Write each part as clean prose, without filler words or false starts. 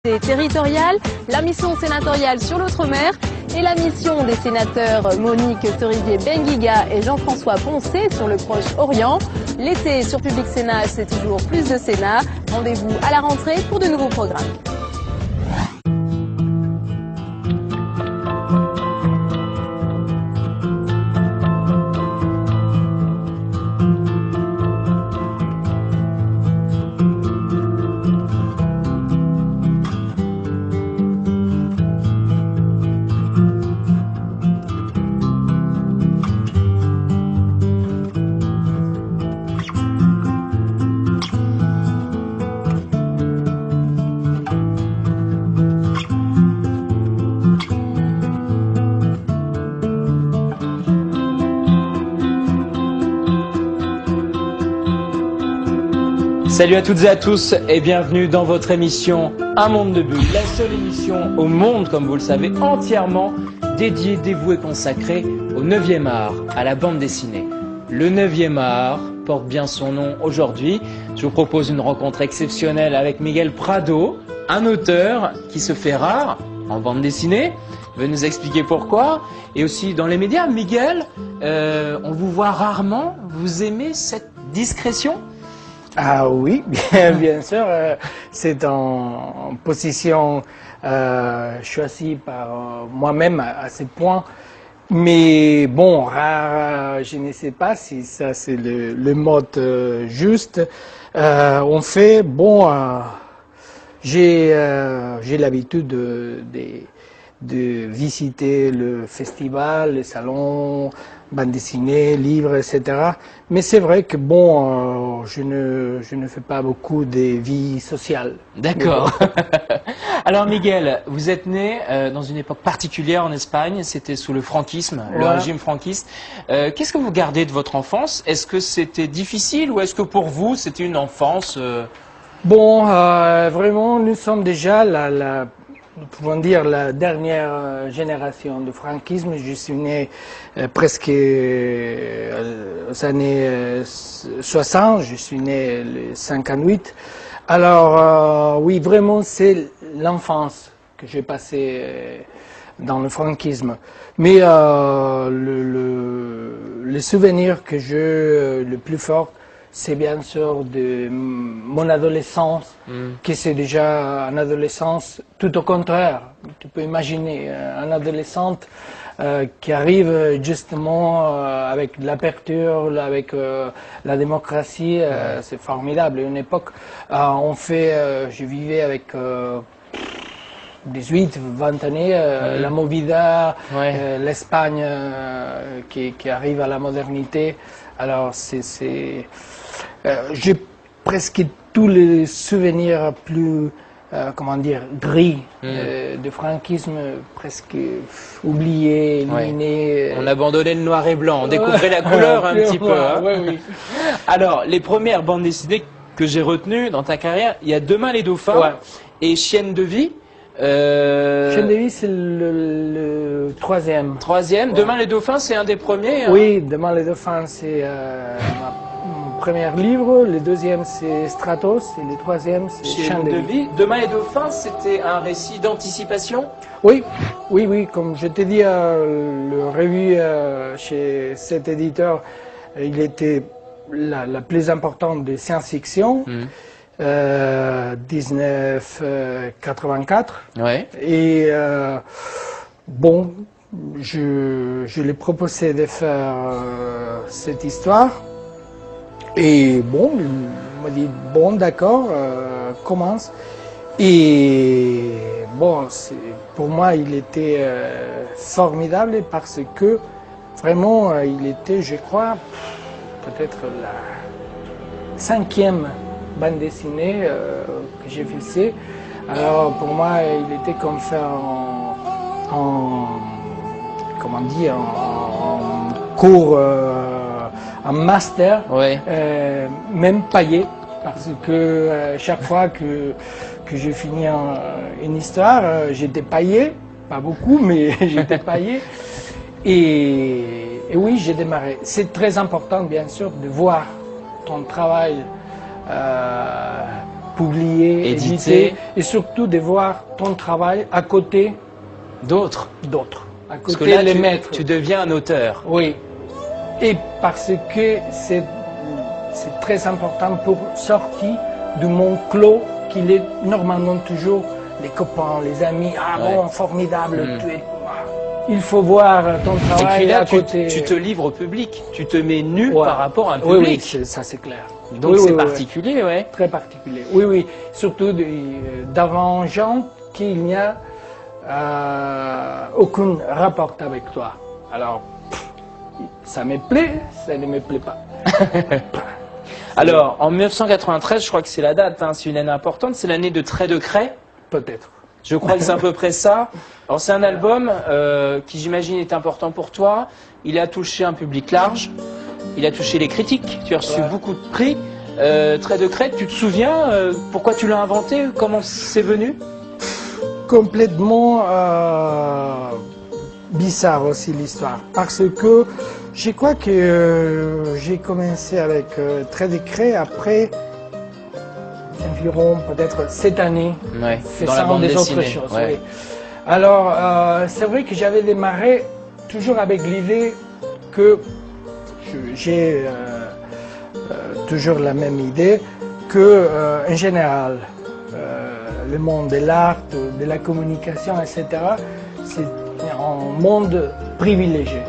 collectivités territoriales, la mission sénatoriale sur l'outre-mer et la mission des sénateurs Monique Cerisier-Benguiga et Jean-François Poncet sur le Proche-Orient. L'été sur Public Sénat, c'est toujours plus de Sénat. Rendez-vous à la rentrée pour de nouveaux programmes. Salut à toutes et à tous et bienvenue dans votre émission Un monde de bulles, la seule émission au monde, comme vous le savez, entièrement dédiée, dévouée, consacrée au 9e art, à la bande dessinée. Le 9e art porte bien son nom aujourd'hui. Je vous propose une rencontre exceptionnelle avec Miguel Prado, un auteur qui se fait rare en bande dessinée. Il va nous expliquer pourquoi. Et aussi dans les médias, Miguel, on vous voit rarement. Vous aimez cette discrétion ? Ah oui, bien sûr, c'est en position choisie par moi-même à ce point. Mais bon, rare, je ne sais pas si ça c'est le mode juste. On fait, bon, j'ai l'habitude de visiter le festival, les salons, bande dessinée, livres, etc. Mais c'est vrai que bon, je ne fais pas beaucoup de vie sociale. D'accord. Alors Miguel, vous êtes né dans une époque particulière en Espagne, c'était sous le franquisme, le régime franquiste. Qu'est-ce que vous gardez de votre enfance? Est-ce que c'était difficile ou est-ce que pour vous c'était une enfance Bon, vraiment, nous sommes déjà nous pouvons dire la dernière génération de franquisme. Je suis né presque aux années 60, je suis né le 58. Alors oui, vraiment c'est l'enfance que j'ai passée dans le franquisme. Mais le souvenir que j'ai le plus fort, c'est bien sûr de mon adolescence, qui c'est déjà une adolescence tout au contraire. Tu peux imaginer un adolescente qui arrive justement avec l'aperture, avec la démocratie, c'est formidable. Une époque, je vivais avec 18, 20 années, la Movida, l'Espagne qui arrive à la modernité. Alors j'ai presque tous les souvenirs plus, comment dire, gris de franquisme, presque oubliés, éliminés. On abandonnait le noir et blanc, on découvrait la couleur un petit peu. Hein. Oui. Alors, les premières bandes dessinées que j'ai retenues dans ta carrière, il y a Demain les dauphins et Chienne de vie. Chienne de vie, c'est le troisième. Troisième. Demain les dauphins, c'est un des premiers. Hein. Oui, Demain les dauphins, c'est mon premier livre. Le deuxième, c'est Stratos. Et le troisième, c'est Chienne de vie. Demain les dauphins, c'était un récit d'anticipation. Oui. Comme je t'ai dit, le revue chez cet éditeur, il était la plus importante de science-fiction. 1984. Et bon, je l'ai proposé de faire cette histoire. Et bon, il m'a dit bon, d'accord, commence. Et bon, pour moi, il était formidable parce que vraiment, il était, je crois, peut-être la 5e bande dessinée que j'ai fixée. Alors pour moi, il était comme faire comment dire, en cours, en master, même paillé, parce que chaque fois que je finis une histoire, j'étais paillé, pas beaucoup, mais j'étais paillé. Et oui, j'ai démarré. C'est très important, bien sûr, de voir ton travail publier, Éditer. éditer, et surtout de voir ton travail à côté D'autres. d'autres, à Parce côté que là, les tu, maîtres. tu deviens un auteur. Oui, et parce que c'est très important pour sortir du monde clos qu'il est normalement toujours les copains, les amis. Ah Ouais. bon, formidable, tu es... Il faut voir ton Et travail puis là, à côté. tu te livres au public. Tu te mets nu Ouais. par rapport à un Oui, public. oui, ça c'est clair. Donc Oui, c'est oui, oui. particulier, ouais. Très particulier. Oui, oui. Surtout devant gens qu'il n'y a aucun rapport avec toi. Alors, ça me plaît, ça ne me plaît pas. Alors, en 1993, je crois que c'est la date, hein, c'est une année importante, c'est l'année de Trait de Craie. Peut-être. Je crois que c'est à peu près ça. Alors c'est un album qui j'imagine est important pour toi. Il a touché un public large. Il a touché les critiques. Tu as reçu Ouais. beaucoup de prix. Trait de Craie, tu te souviens pourquoi tu l'as inventé? Comment c'est venu? Complètement bizarre aussi l'histoire. Parce que je crois que j'ai commencé avec Trait de Craie après environ peut-être 7 années. Ouais, dans la Faisant bande des dessinée. autres choses. Ouais. Oui. Alors, c'est vrai que j'avais démarré toujours avec l'idée que j'ai toujours la même idée que, en général, le monde de l'art, de la communication, etc., c'est un monde privilégié.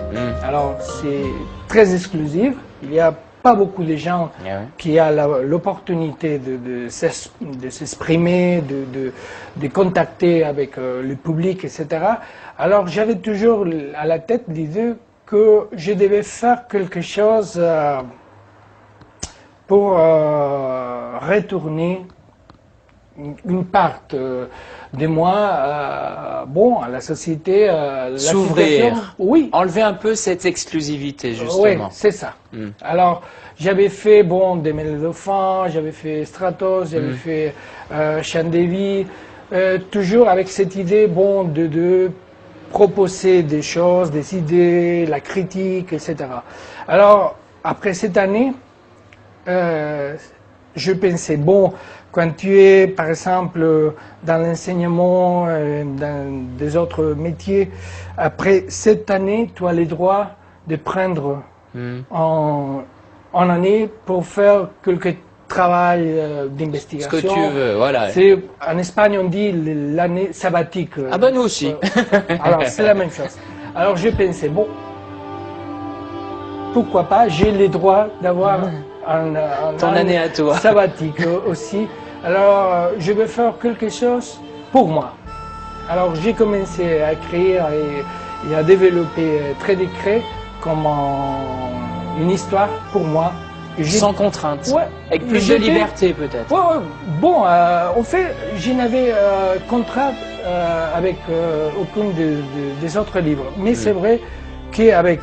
Alors, c'est très exclusif. Il n'y a pas beaucoup de gens Ah ouais. qui ont l'opportunité de s'exprimer, de contacter avec le public, etc. Alors, j'avais toujours à la tête l'idée que je devais faire quelque chose pour retourner une part de moi bon, à la société. La S'ouvrir. situation. Oui. Enlever un peu cette exclusivité, Oui, justement. c'est ça. Mm. Alors, j'avais fait, bon, des Mêlés Dauphins, j'avais fait Stratos, j'avais fait Chant de Vie, toujours avec cette idée, bon, de proposer des choses, des idées, la critique, etc. Alors, après cette année, je pensais, bon, quand tu es, par exemple, dans l'enseignement, dans des autres métiers, après cette année, tu as le droit de prendre en année pour faire quelques travail Ce d'investigation. que tu veux, voilà. En Espagne, on dit l'année sabbatique. Ah ben nous aussi. Alors, c'est la même chose. Alors, j'ai pensé, bon, pourquoi pas, j'ai le droit d'avoir Ton année à toi. sabbatique aussi. Alors, je vais faire quelque chose pour moi. Alors, j'ai commencé à écrire et à développer Trait de Craie comme une histoire pour moi. Sans contrainte. Ouais. Avec plus de liberté peut-être. Ouais, ouais. Bon, en fait, je n'avais contrat avec aucun des autres livres. Mais c'est vrai qu'avec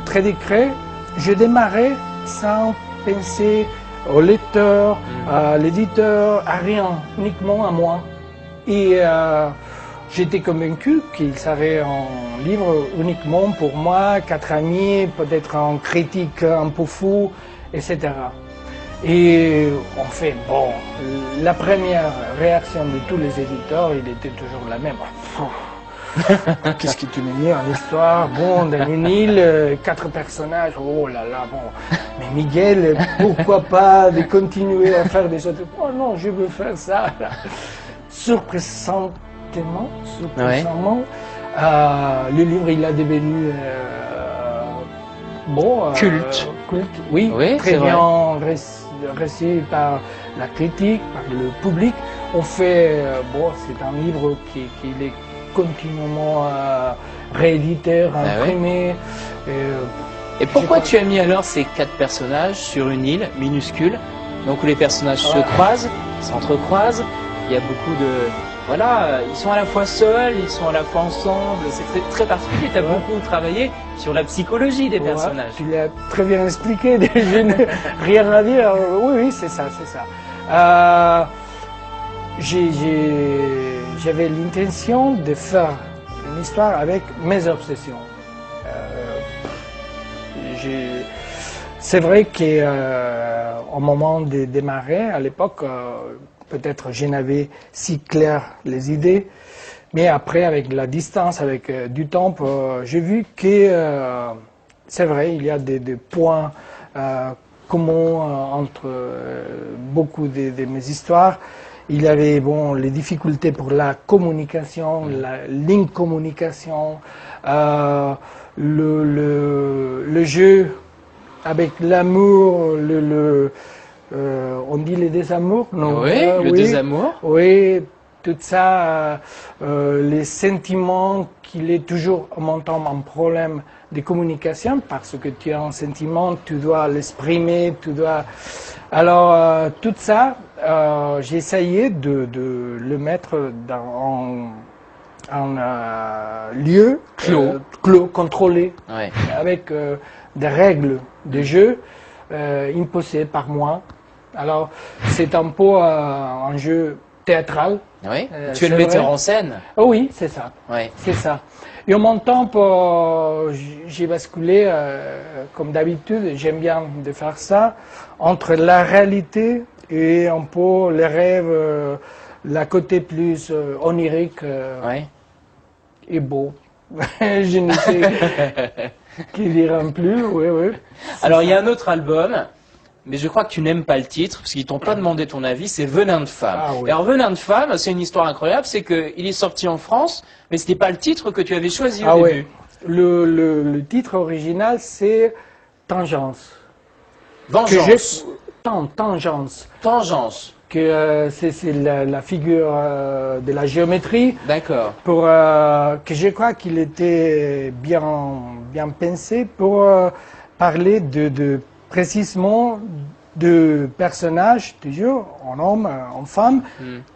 Trait de Craie, je démarrais sans penser au lecteur, à l'éditeur, à rien, uniquement à moi. Et j'étais convaincu qu'il serait un livre uniquement pour moi, 4 amis, peut-être un critique un peu fou, etc. Et en fait, bon, la première réaction de tous les éditeurs, il était toujours la même. Qu'est-ce que tu me mets en histoire? Bon, dans une île, 4 personnages, oh là là, bon. Mais Miguel, pourquoi pas de continuer à faire des autres... Oh non, je veux faire ça. Surprenamment, le livre, il a devenu bon, culte. Oui, Oui, très bien reçu par la critique, par le public. On fait, bon, c'est un livre qui est continuellement réédité, imprimé. Et pourquoi tu as mis alors ces 4 personnages sur une île minuscule, donc où les personnages se croisent, s'entrecroisent, il y a beaucoup de... Voilà, ils sont à la fois seuls, ils sont à la fois ensemble, c'est très, très particulier. Tu as beaucoup travaillé sur la psychologie des personnages. Tu l'as très bien expliqué, je n'ai rien à dire. Oui, oui, c'est ça, c'est ça. J'avais l'intention de faire une histoire avec mes obsessions. c'est vrai qu'au moment de démarrer, à l'époque, peut-être je n'avais si clair les idées, mais après, avec la distance, avec du temps, j'ai vu que c'est vrai, il y a des points communs entre beaucoup de mes histoires. Il y avait bon, les difficultés pour la communication, l'incommunication, le jeu avec l'amour, on dit les désamours, non? Oui, le oui, désamour. Oui, tout ça, les sentiments qu'il est toujours en mon temps un problème de communication parce que tu as un sentiment, tu dois l'exprimer, tu dois. Alors tout ça, j'ai essayé de le mettre dans un lieu clos, contrôlé, Ouais. avec des règles de jeu imposées par moi. Alors c'est un peu un jeu théâtral. Oui. Tu es le metteur en scène. Oh oui, c'est ça. Ouais. C'est ça. Et en mon temps, j'ai basculé, comme d'habitude, j'aime bien de faire ça, entre la réalité et un peu les rêves, la côté plus onirique Ouais. et beau. Je ne sais qui dira plus, oui, oui. Alors il y a un autre album, mais je crois que tu n'aimes pas le titre, parce qu'ils t'ont pas demandé ton avis, c'est Venin de femme. Ah oui. Alors Venin de femme, c'est une histoire incroyable, c'est qu'il est sorti en France, mais c'était pas le titre que tu avais choisi au oui. début. Le titre original, c'est Tangence. Vengeance. Tangence. Tangence. Que c'est la figure de la géométrie. D'accord. Pour que je crois qu'il était bien pensé pour parler de précisément de personnages, toujours en homme, en femme,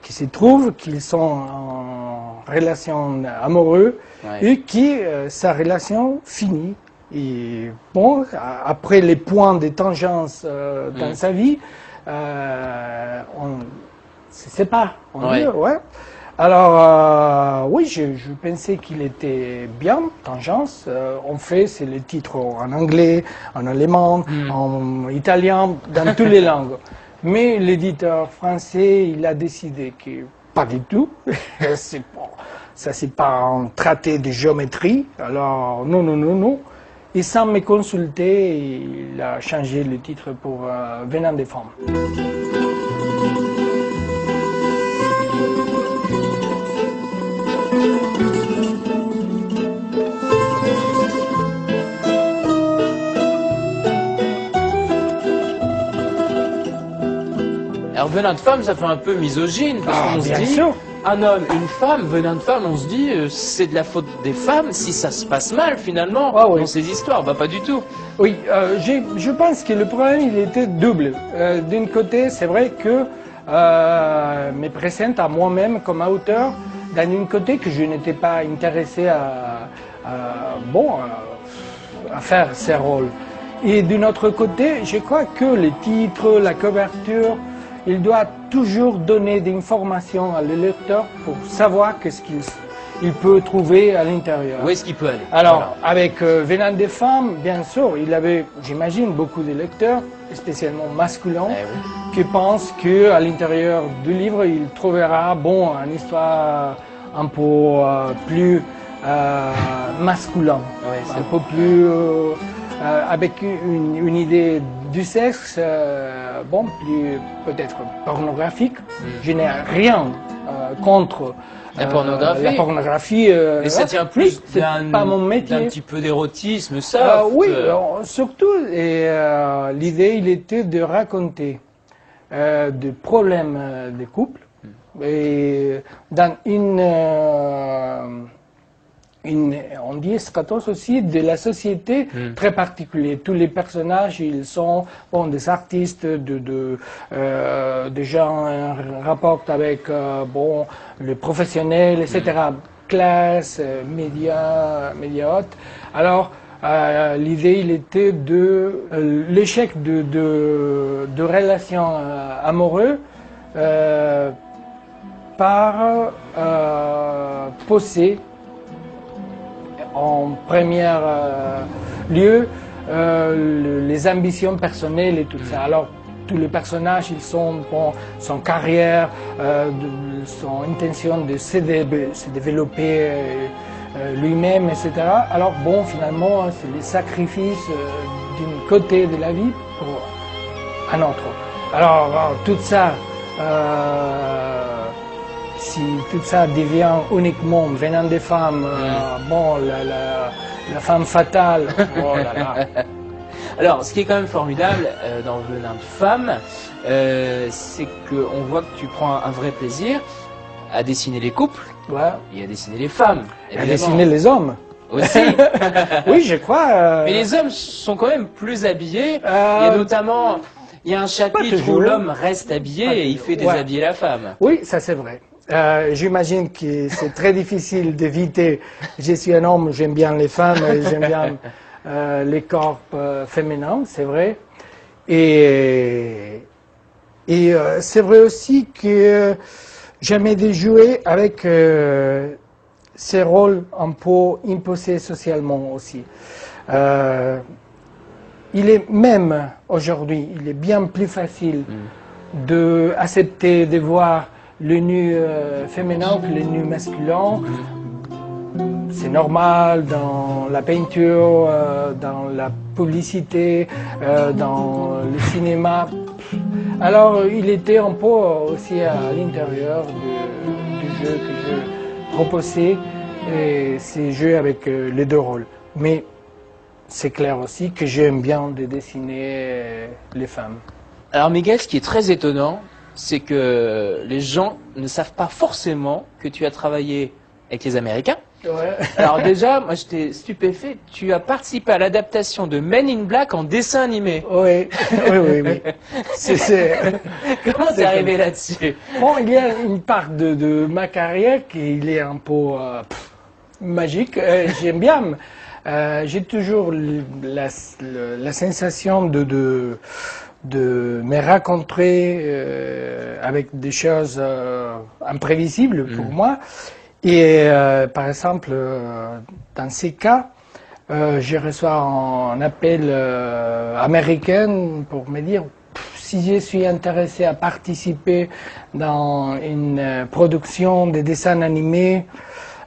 qui se trouvent qu'ils sont en relation amoureuse et qui sa relation finit. Et bon, après les points de tangence dans sa vie, on se sépare. Ouais. Ouais. Alors, oui, je pensais qu'il était bien, Tangence. En fait, c'est le titre en anglais, en allemand, en italien, dans toutes les langues. Mais l'éditeur français, il a décidé que pas du tout. Ça, c'est pas un traité de géométrie. Alors, non, non, non, non. Et sans me consulter, il a changé le titre pour Venin des femmes. Alors Venin de femme, ça fait un peu misogyne, parce qu'on se bien dit, sûr. un homme, une femme, venin de femme, on se dit, c'est de la faute des femmes si ça se passe mal finalement Ah oui. dans ces histoires. Bah pas du tout. Oui, je pense que le problème, il était double. D'un côté, c'est vrai que me présente à moi-même comme auteur, d'un côté que je n'étais pas intéressé à faire ces rôles. Et d'un autre côté, je crois que les titres, la couverture, il doit toujours donner des informations à le lecteur pour savoir qu'est-ce qu'il peut trouver à l'intérieur. Où est-ce qu'il peut aller? Alors, Voilà. avec Venin des femmes, bien sûr, il avait, j'imagine, beaucoup de lecteurs, spécialement masculins, Eh qui pensent qu'à l'intérieur du livre, il trouvera, bon, une histoire un peu plus masculin, Ouais, c'est un peu plus avec une idée du sexe, bon, plus peut-être pornographique. Je n'ai rien contre La pornographie. la pornographie. Et ça tient plus c'est pas mon d'un métier. petit peu d'érotisme, ça. Oui, surtout, l'idée, il était de raconter des problèmes des couples et dans on dit eschatos aussi de la société très particulière. Tous les personnages, ils sont bon, des artistes, des gens rapportent avec bon, les professionnels, etc. Classe, médias hautes. Alors, l'idée, il était de l'échec de relations amoureuses par poser en premier lieu les ambitions personnelles et tout ça. Alors, tous les personnages, ils sont bon, son carrière, son intention de se développer lui-même, etc. Alors bon, finalement, c'est les sacrifices d'un côté de la vie pour un autre. Alors tout ça, si tout ça devient uniquement venant des femmes, bon, la femme fatale, oh là là. Alors, ce qui est quand même formidable dans Venin de femme, c'est qu'on voit que tu prends un vrai plaisir à dessiner les couples Ouais. et à dessiner les femmes. Et à dessiner les hommes. Aussi. Oui, je crois. Mais les hommes sont quand même plus habillés. Et notamment, il y a un chapitre où toujours. l'homme reste habillé et il fait déshabiller la femme. Oui, ça c'est vrai. J'imagine que c'est très difficile d'éviter. Je suis un homme, j'aime bien les femmes, j'aime bien les corps féminins, c'est vrai. Et c'est vrai aussi que j'aimais de jouer avec ces rôles un peu imposés socialement aussi. Il est même aujourd'hui, il est bien plus facile d'accepter de voir le nu féminin que le nu masculin. C'est normal dans la peinture, dans la publicité, dans le cinéma. Alors il était un peu aussi à l'intérieur du jeu que je proposais, ces jeux avec les deux rôles. Mais c'est clair aussi que j'aime bien de dessiner les femmes. Alors Miguel, ce qui est très étonnant, c'est que les gens ne savent pas forcément que tu as travaillé avec les Américains. Ouais. Alors déjà, moi j'étais stupéfait, tu as participé à l'adaptation de Men in Black en dessin animé. Oui, oui. Comment t'es arrivé là-dessus? Bon, il y a une part de ma carrière qui est un peu magique. J'aime bien. J'ai toujours la sensation de me rencontrer avec des choses imprévisibles pour moi. Et par exemple, dans ces cas, je reçois un appel américain pour me dire si je suis intéressé à participer dans une production de dessins animés.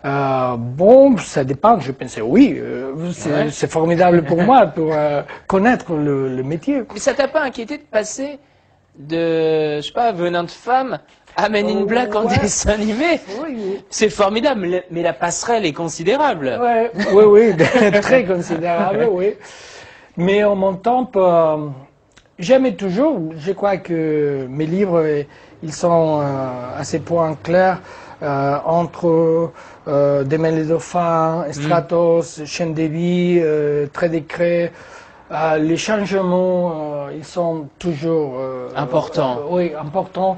Bon, ça dépend. Je pensais oui, c'est formidable pour moi pour connaître le métier. Mais ça t'a pas inquiété de passer de, je sais pas, Venin de femme à Men in Black en dessin animé? Oui. C'est formidable, mais la passerelle est considérable. Oui, très considérable, oui. Mais en mon temps, j'aimais toujours, je crois que mes livres, ils sont à ces points clairs entre Demain les dauphins, Stratos, Chaîne de vie, Trait de craie. Les changements, ils sont toujours Importants. oui, importants.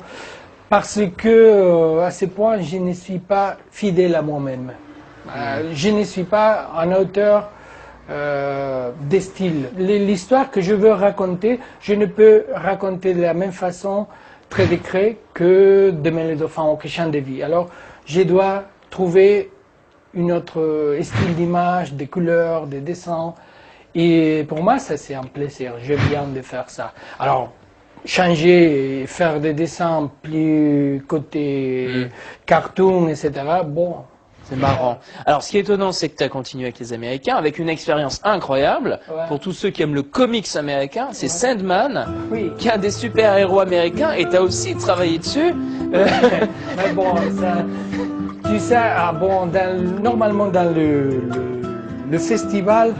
Parce que, à ce point, je ne suis pas fidèle à moi-même. Je ne suis pas un auteur des styles. L'histoire que je veux raconter, je ne peux raconter de la même façon Trait de craie que Demain les dauphins ou que Chant de vie. Alors, je dois trouver une autre style d'image, des couleurs, des dessins. Et pour moi, ça c'est un plaisir. Je viens de faire ça. Alors, changer et faire des dessins plus côté cartoon, etc. Bon, C'est marrant. Alors, ce qui est étonnant, c'est que tu as continué avec les Américains, avec une expérience incroyable. Ouais. Pour tous ceux qui aiment le comics américain, c'est Sandman, oui. qui est un des super-héros américains, et tu as aussi travaillé dessus. Mais bon, ça, tu sais, normalement dans le festival,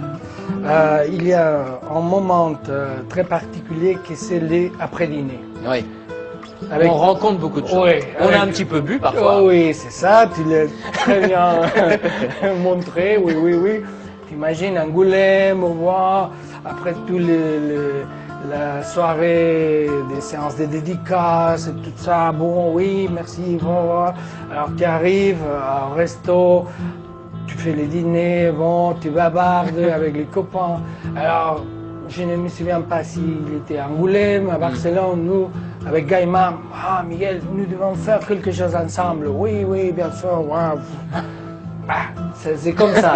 il y a un moment très particulier qui c'est l'après-dîner. Oui. Avec- On rencontre beaucoup de choses. Oui, On a avec- un petit peu bu parfois. Oh oui, c'est ça, tu l'as très bien montré, oui. T'imagines Angoulême, au revoir, après tout la soirée des séances de dédicaces et tout ça, bon, oui, merci, au revoir. Alors tu arrives au resto, tu fais les dîners, bon, tu bavardes avec les copains. Alors, je ne me souviens pas s'il était à Angoulême, à Barcelone, nous, avec Gaïma, ah Miguel, nous devons faire quelque chose ensemble. Oui, bien sûr. Ouais. c'est comme ça.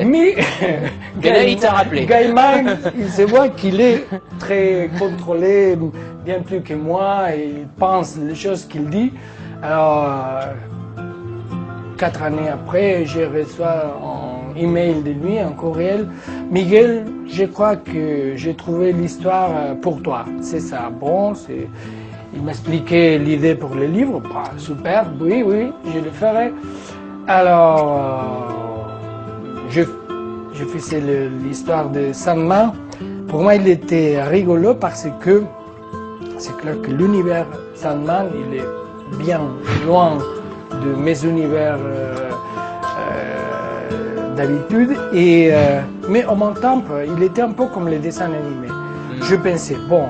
Mais il t'a rappelé. Gaiman, il se voit qu'il est très contrôlé, bien plus que moi, et il pense les choses qu'il dit. Alors, 4 années après, je reçois un email de lui, un courriel. Miguel, je crois que j'ai trouvé l'histoire pour toi. C'est ça. Bon, il m'expliquait l'idée pour le livre. Bah, super, oui, je le ferai. Alors, je faisais l'histoire de Sandman. Pour moi, il était rigolo parce que c'est clair que l'univers Sandman, il est bien loin de mes univers d'habitude. Mais en même temps, il était un peu comme les dessins animés. Je pensais, bon,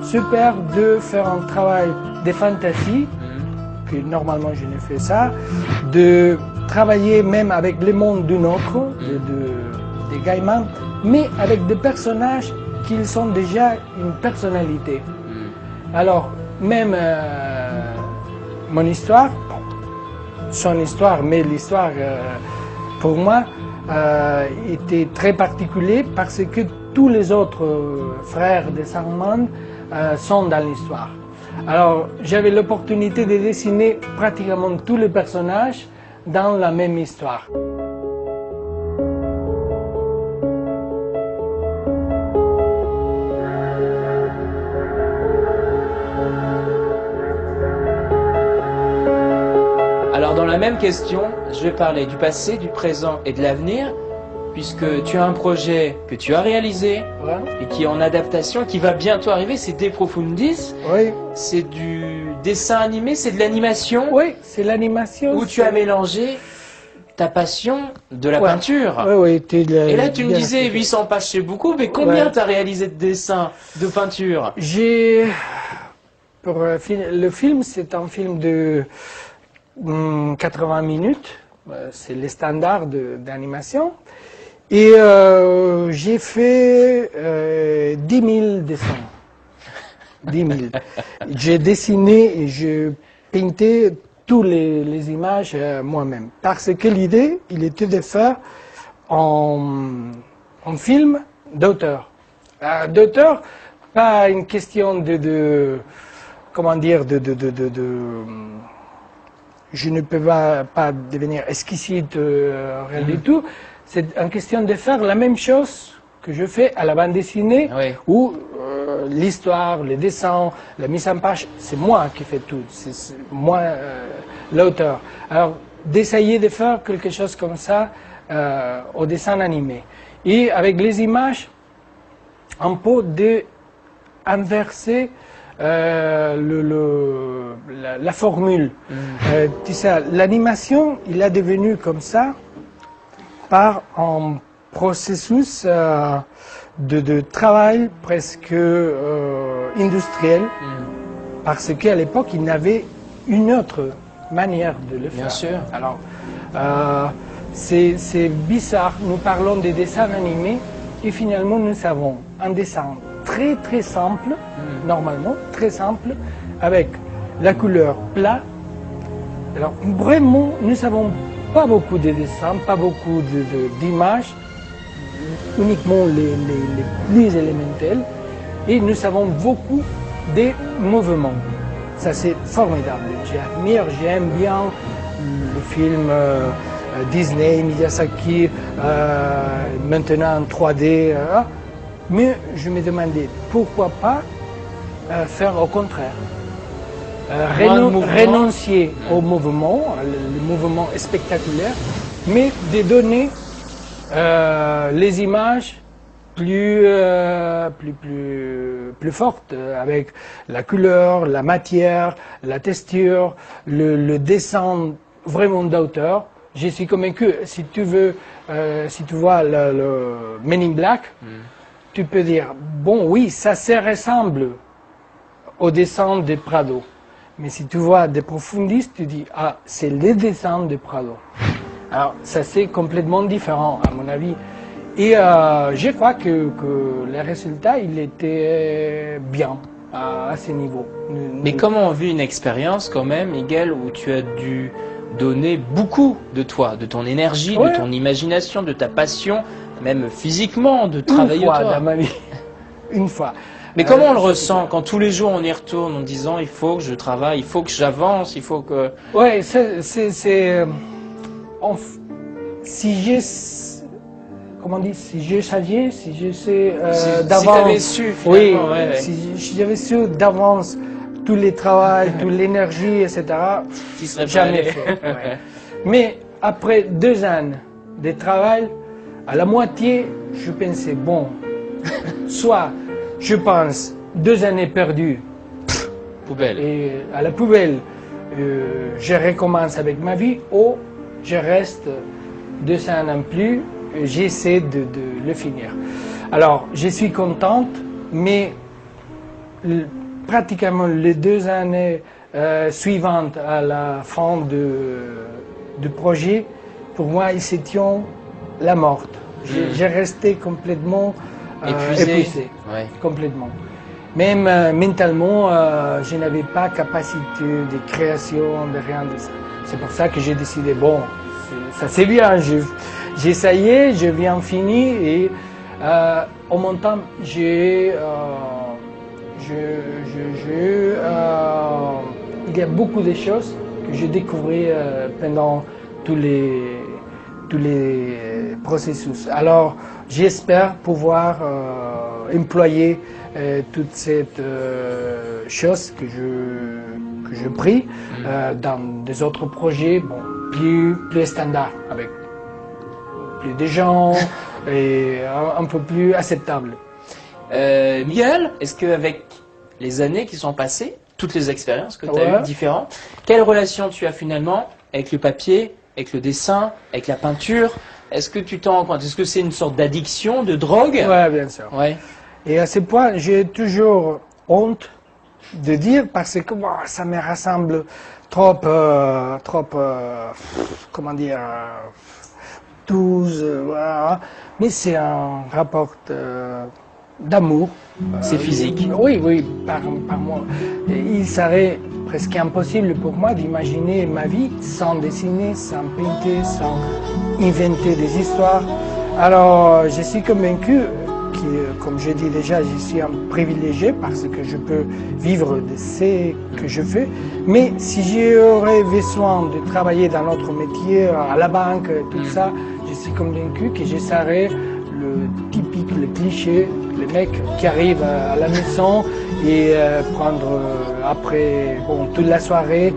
super de faire un travail de fantasy, que normalement je ne fais ça, de travailler même avec le monde d'un autre, de Gaiman, mais avec des personnages qui sont déjà une personnalité. Alors, même mon histoire, son histoire, mais l'histoire pour moi était très particulière parce que tous les autres frères de Sandman sont dans l'histoire. Alors, j'avais l'opportunité de dessiner pratiquement tous les personnages dans la même histoire. Alors dans la même question, je vais parler du passé, du présent et de l'avenir, puisque tu as un projet que tu as réalisé et qui est en adaptation, qui va bientôt arriver, c'est De Profundis. Oui. C'est du dessin animé, c'est de l'animation. Oui, c'est l'animation. Où tu as mélangé ta passion de la peinture. Oui, et là tu me disais 800 pages c'est beaucoup, mais combien tu as réalisé de dessins, de peinture? Pour le film, c'est un film de 80 minutes, c'est le standard d'animation. Et j'ai fait 10 000 dessins. 10 000. J'ai dessiné et je peintais toutes les images moi-même. Parce que l'idée, il était de faire un film d'auteur. D'auteur, pas une question comment dire, je ne peux pas devenir exquisite, rien du tout. C'est une question de faire la même chose que je fais à la bande dessinée, où l'histoire, les dessins, la mise en page, c'est moi qui fais tout, c'est moi l'auteur. Alors, d'essayer de faire quelque chose comme ça au dessin animé. Et avec les images, un peu d'inverser la formule. Tu sais, l'animation, il est devenu comme ça par un processus de travail presque industriel, parce qu'à l'époque, il n'avait une autre manière de le faire. Bien sûr. Alors, c'est bizarre, nous parlons des dessins animés, et finalement, nous avons un dessin très très simple, normalement, très simple, avec la couleur plat. Alors, vraiment, nous n'avons pas beaucoup de dessins, pas beaucoup d'images, uniquement les plus élémentaires, et nous avons beaucoup de mouvements. Ça, c'est formidable. J'aime bien le film Disney, Miyazaki, maintenant en 3D, mais je me demandais pourquoi pas faire au contraire. Renoncer au mouvement, le mouvement spectaculaire, mais de donner les images plus fortes, avec la couleur, la matière, la texture, le dessin vraiment d'auteur. Je suis convaincu, si tu vois le Men in Black, tu peux dire, bon oui, ça se ressemble au dessin de Prado. Mais si tu vois des profundistes, tu dis, ah, c'est le dessin de Prado. Alors, ça c'est complètement différent, à mon avis. Et je crois que le résultat, il était bien à ce niveau. Mais comment on vit une expérience quand même, Miguel, où tu as dû donné beaucoup de toi, de ton énergie, de ton imagination, de ta passion, même physiquement, de travailler une fois toi. dans ma vie. Une fois. Mais comment on le ressent quand tous les jours on y retourne en disant il faut que je travaille, il faut que j'avance, il faut que... Oui, si j'ai, comment on dit, si je savais, si je sais d'avance, si t'avais su, oui, ouais. si j'avais su d'avance tous les travaux, toute l'énergie, etc., jamais fait. Ouais. Mais après 2 ans de travail, à la moitié, je pensais, bon, soit je pense 2 années perdues, Poubelle. et à la poubelle, je recommence avec ma vie, ou je reste 2 ans en plus, j'essaie de le finir. Alors, je suis contente, mais pratiquement les 2 années suivantes à la fin du projet, pour moi, ils étaient la morte. J'ai resté complètement épuisé. Ouais. Complètement. Même mentalement, je n'avais pas capacité de création, de rien de ça. C'est pour ça que j'ai décidé, bon, ça c'est bien, j'ai essayé, je viens fini et en mon temps, il y a beaucoup de choses que j'ai découvert pendant tous les processus. Alors, j'espère pouvoir employer toutes ces choses que je pris dans des autres projets plus standards, avec plus de gens et un peu plus acceptables. Miguel, est-ce qu'avec les années qui sont passées, toutes les expériences que tu as eues différentes, quelle relation tu as finalement avec le papier, avec le dessin, avec la peinture? Est-ce que tu t'en rends compte? Est-ce que c'est une sorte d'addiction, de drogue? Oui, bien sûr. Ouais. Et à ce point, j'ai toujours honte de dire parce que ça me rassemble trop, comment dire, voilà. Mais c'est un rapport d'amour. C'est physique. Oui, oui, par moi. Et il serait presque impossible pour moi d'imaginer ma vie sans dessiner, sans peindre, sans inventer des histoires. Alors, je suis convaincu que, comme je dis déjà, je suis un privilégié parce que je peux vivre de ce que je fais. Mais si j'aurais besoin de travailler dans notre métier, à la banque, tout ça, je suis convaincu que je serais le typique, le cliché, le mec qui arrive à la maison et prendre après toute la soirée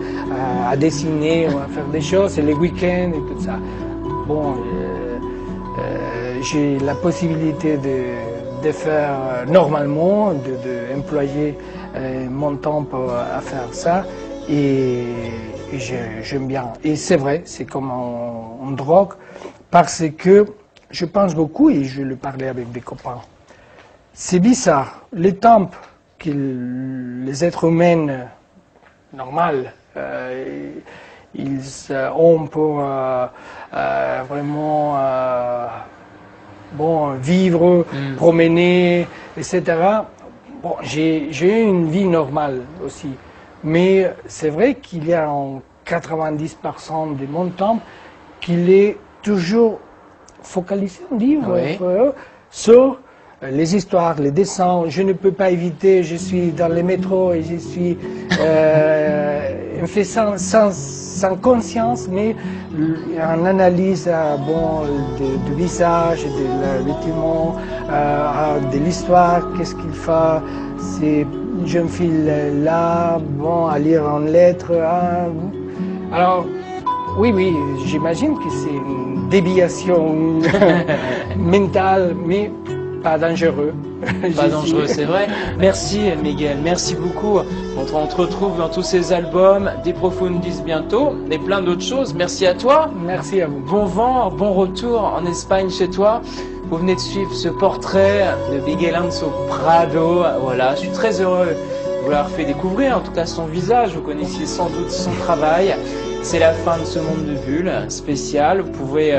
à dessiner, à faire des choses, et les week-ends et tout ça. Bon, j'ai la possibilité de faire normalement, d'employer mon temps à faire ça et j'aime bien. Et c'est vrai, c'est comme en drogue parce que je pense beaucoup, et je le parlais avec des copains, c'est bizarre, les temps que les êtres humains normaux, ils ont pour vraiment vivre, promener, etc. Bon, j'ai eu une vie normale aussi, mais c'est vrai qu'il y a en 90% de mon temps qu'il est toujours focalisé, on dit, sur les histoires, les dessins. Je ne peux pas éviter, je suis dans les métros et je suis fait sans conscience, mais en analyse du visage, de vêtements, de l'histoire, qu'est-ce qu'il fait, c'est jeune fille là, à lire en lettres. Alors, oui, j'imagine que c'est une déviation mentale, mais pas dangereux. Pas dangereux, c'est vrai. Merci Miguel, merci beaucoup. On te retrouve dans tous ces albums, Des Profundis bientôt, et plein d'autres choses. Merci à toi. Merci à vous. Bon vent, bon retour en Espagne chez toi. Vous venez de suivre ce portrait de Miguel Anso Prado. Voilà, je suis très heureux de vous l'avoir fait découvrir, en tout cas son visage. Vous connaissiez sans doute son travail. C'est la fin de ce monde de bulles spécial. Vous pouvez